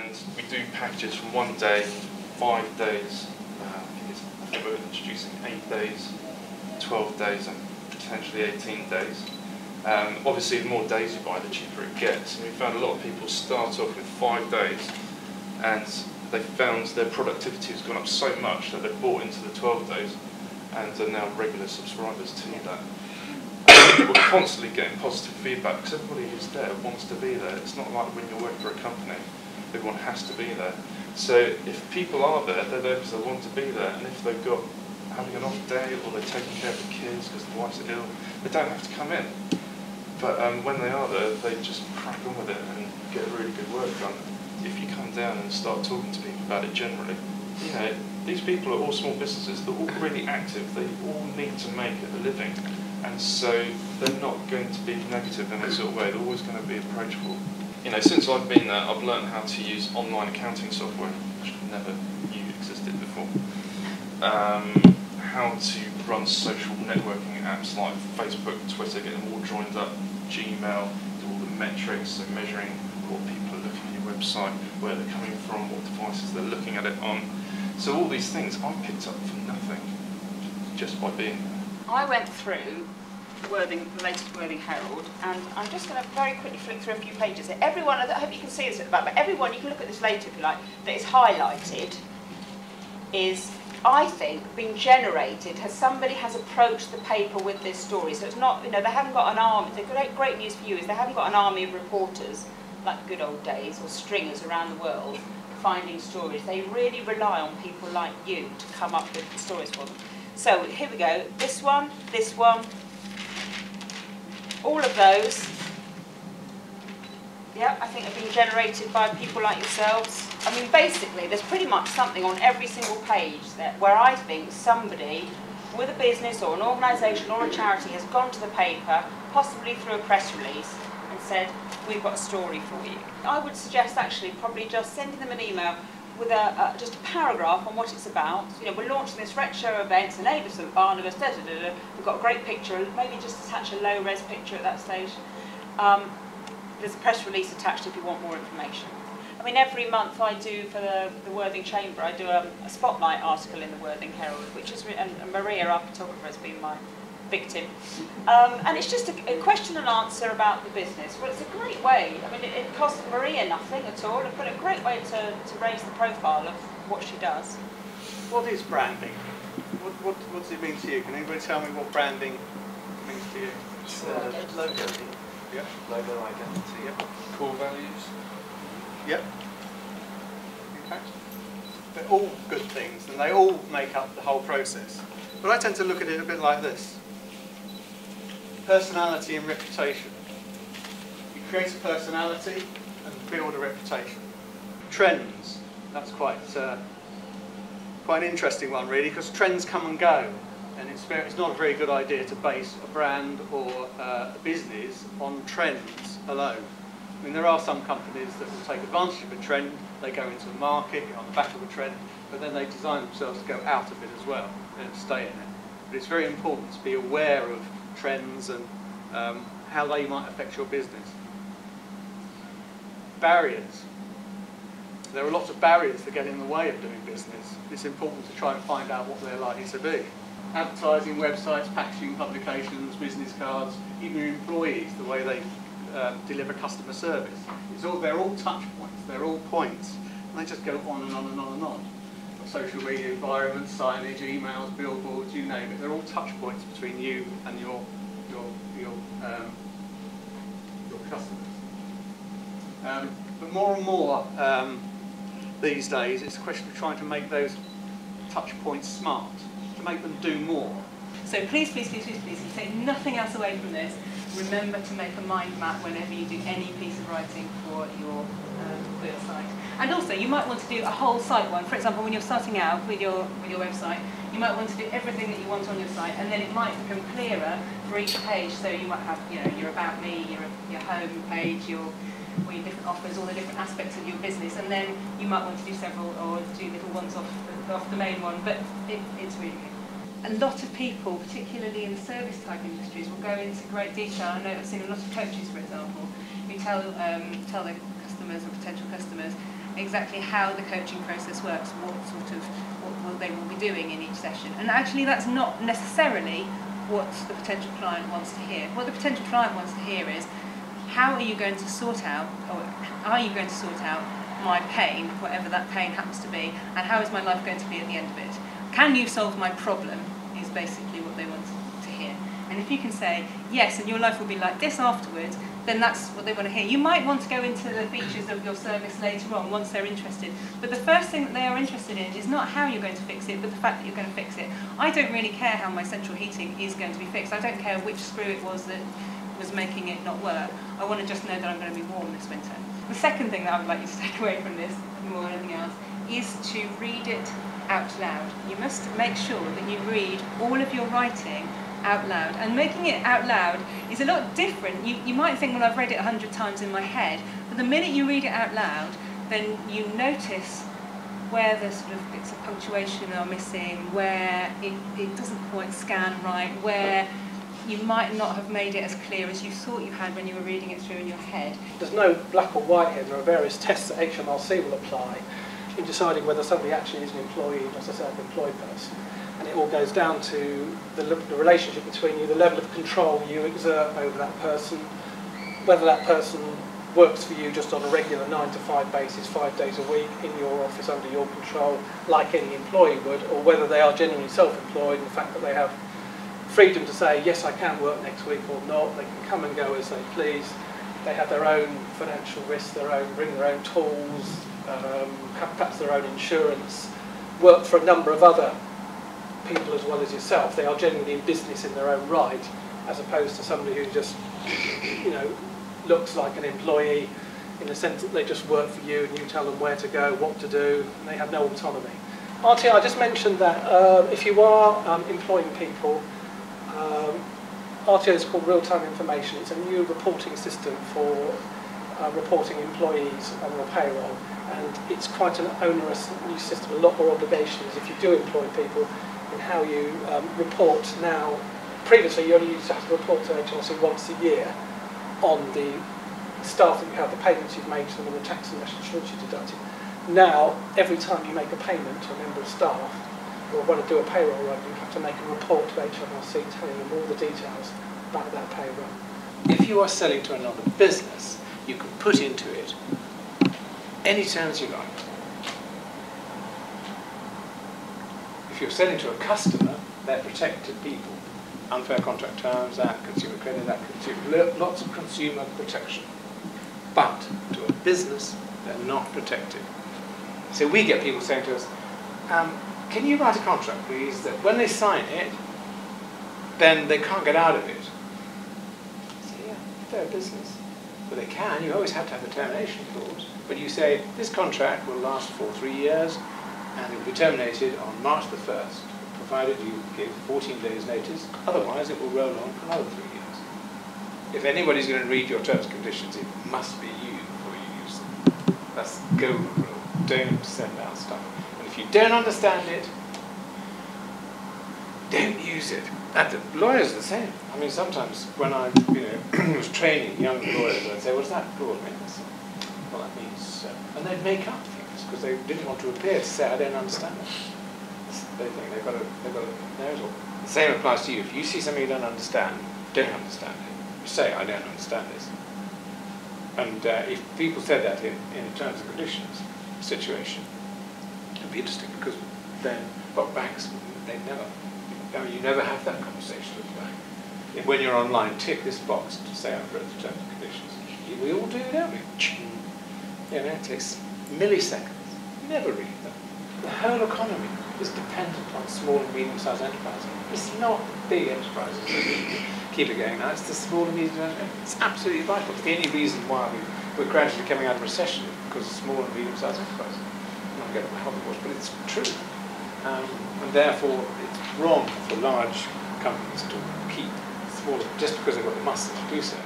and we do packages from 1 day, 5 days. I think we're introducing 8 days, 12 days, and potentially 18 days. Obviously, the more days you buy, the cheaper it gets. And we found a lot of people start off with 5 days, and they found their productivity has gone up so much that they've bought into the 12 days and are now regular subscribers to that. We're constantly getting positive feedback because everybody who's there wants to be there. It's not like when you're working for a company, everyone has to be there. So if people are there, they're there because they want to be there, and if they've got having an off day or they're taking care of the kids because the wife's ill, they don't have to come in. But when they are there, they just crack on with it and get really good work done. If you come down and start talking to people about it generally, you know, these people are all small businesses, they're all really active, they all need to make a living, and so they're not going to be negative in any sort of way, they're always going to be approachable. You know, since I've been there, I've learned how to use online accounting software, which I never knew existed before. How to run social networking apps like Facebook, Twitter, get them all joined up, Gmail, do all the metrics, so measuring what people are looking at your website, where they're coming from, what devices they're looking at it on. So all these things I picked up for nothing, just by being there. I went through the latest Worthing Herald, and I'm just going to very quickly flick through a few pages. Everyone, I hope you can see this at the back, but everyone, you can look at this later if you like, that is highlighted is, I think, being generated, somebody has approached the paper with this story. So it's not, you know, they haven't got an army. The great news for you is they haven't got an army of reporters, like the good old days, or stringers around the world, finding stories. They really rely on people like you to come up with the stories for them. So here we go, this one, all of those, yeah, I think have been generated by people like yourselves. I mean, basically, there's pretty much something on every single page where I think somebody with a business or an organisation or a charity has gone to the paper, possibly through a press release, and said, we've got a story for you. I would suggest actually probably just sending them an email with just a paragraph on what it's about. You know, we're launching this retro event, the neighbours St Barnabas, da, da, da, da. We've got a great picture, maybe just attach a low-res picture at that stage. There's a press release attached if you want more information. I mean, every month I do, for the Worthing Chamber, I do a spotlight article in the Worthing Herald, which is, and Maria, our photographer, has been my victim. And it's just a question and answer about the business. Well, it's a great way. I mean, it costs Maria nothing at all, but a great way to raise the profile of what she does. What is branding? What does it mean to you? Can anybody tell me what branding means to you? It's logo. Yep. Logo identity. Yep. Core values. Yep. Okay. They're all good things, and they all make up the whole process. But I tend to look at it a bit like this. Personality and reputation. You create a personality and build a reputation. Trends. That's quite an interesting one, really, because trends come and go. And it's not a very good idea to base a brand or a business on trends alone. I mean, there are some companies that will take advantage of a trend, they go into the market, on the back of a trend, but then they design themselves to go out of it as well, and stay in it. But it's very important to be aware of trends and how they might affect your business. Barriers. There are lots of barriers that get in the way of doing business. It's important to try and find out what they're likely to be. Advertising, websites, packaging, publications, business cards, even your employees, the way they deliver customer service. They're all touch points, they're all points, and they just go on and on and on and on. Social media environments, signage, emails, billboards, you name it, they're all touch points between you and your customers. But more and more these days, it's a question of trying to make those touch points smart, to make them do more. So please, please, please, please, please, take nothing else away from this. Remember to make a mind map whenever you do any piece of writing for your site. And also, you might want to do a whole site one. For example, when you're starting out with your website, you might want to do everything that you want on your site, and then it might become clearer for each page. So you might have, you know, your About Me, your home page, your different offers, all the different aspects of your business, and then you might want to do several or do little ones off the main one. But it's really good. A lot of people, particularly in the service type industries, will go into great detail. I know I've seen a lot of coaches, for example, who tell their customers or potential customers exactly how the coaching process works, what they will be doing in each session. And actually that's not necessarily what the potential client wants to hear. What the potential client wants to hear is, how are you going to sort out, or are you going to sort out my pain, whatever that pain happens to be, and how is my life going to be at the end of it? Can you solve my problem, is basically what they want to hear. And if you can say, yes, and your life will be like this afterwards, then that's what they want to hear. You might want to go into the features of your service later on, once they're interested. But the first thing that they are interested in is not how you're going to fix it, but the fact that you're going to fix it. I don't really care how my central heating is going to be fixed. I don't care which screw it was that was making it not work. I want to just know that I'm going to be warm this winter. The second thing that I would like you to take away from this, more than anything else, is to read it out loud. You must make sure that you read all of your writing out loud. And making it out loud is a lot different. You might think, well, I've read it 100 times in my head, but the minute you read it out loud, then you notice where the sort of bits of punctuation are missing, where it doesn't quite scan right, where you might not have made it as clear as you thought you had when you were reading it through in your head. There's no black or white here. There are various tests that HMRC will apply in deciding whether somebody actually is an employee or just a self-employed person. And it all goes down to the relationship between you, the level of control you exert over that person, whether that person works for you just on a regular 9 to 5 basis, 5 days a week, in your office under your control, like any employee would, or whether they are genuinely self-employed, and the fact that they have freedom to say, yes, I can work next week or not, they can come and go as they please, they have their own financial risk, bring their own tools, have perhaps their own insurance, work for a number of other people as well as yourself. They are genuinely in business in their own right, as opposed to somebody who just, looks like an employee in the sense that they just work for you and you tell them where to go, what to do, and they have no autonomy. RTI, I just mentioned that if you are employing people, RTI is called real-time information. It's a new reporting system for reporting employees on your payroll, and it's quite an onerous new system, a lot more obligations if you do employ people in how you report now. Previously you only used to have to report to HMRC once a year on the staff that you have, the payments you've made to them and the tax and national insurance you've deducted. Now, every time you make a payment to a member of staff or want to do a payroll run, you have to make a report to HMRC telling them all the details about that payroll. If you are selling to another business, you can put into it any terms you like. If you're selling to a customer, they're protected people. Unfair contract terms, Act, Consumer Credit Act, lots of consumer protection. But to a business, they're not protected. So we get people saying to us, can you write a contract, please, that when they sign it, then they can't get out of it? I say, yeah, they're a business. But they can. You always have to have a termination clause. But you say, this contract will last for 3 years, and it will be terminated on March the 1st, provided you give 14 days notice. Otherwise, it will roll on for another 3 years. If anybody's going to read your terms and conditions, it must be you before you use them. That's the golden rule. Don't send out stuff. And if you don't understand it, don't use it. And the lawyers are the same. I mean, sometimes when I was training young lawyers, I'd say, what does that clause mean? I said, well, that means... and they'd make up things because they didn't want to appear to say, I don't understand it. They think they've got to know it all. The same applies to you. If you see something you don't understand it. You say, I don't understand this. And if people said that in a terms and conditions situation, it would be interesting, because then, banks, you never have that conversation with the bank. When you're online, tick this box to say I've read the terms and conditions. We all do, don't we? It takes milliseconds. You never read them. The whole economy is dependent on small and medium-sized enterprises. It's not big enterprises that keep it going now, it's the small and medium-sized enterprises. It's absolutely vital. It's the only reason why we're gradually coming out of recession, because of small and medium-sized enterprises. I'm not going to help it, but it's true. And therefore, it's wrong for large companies to keep smaller, just because they've got the muscle to do so.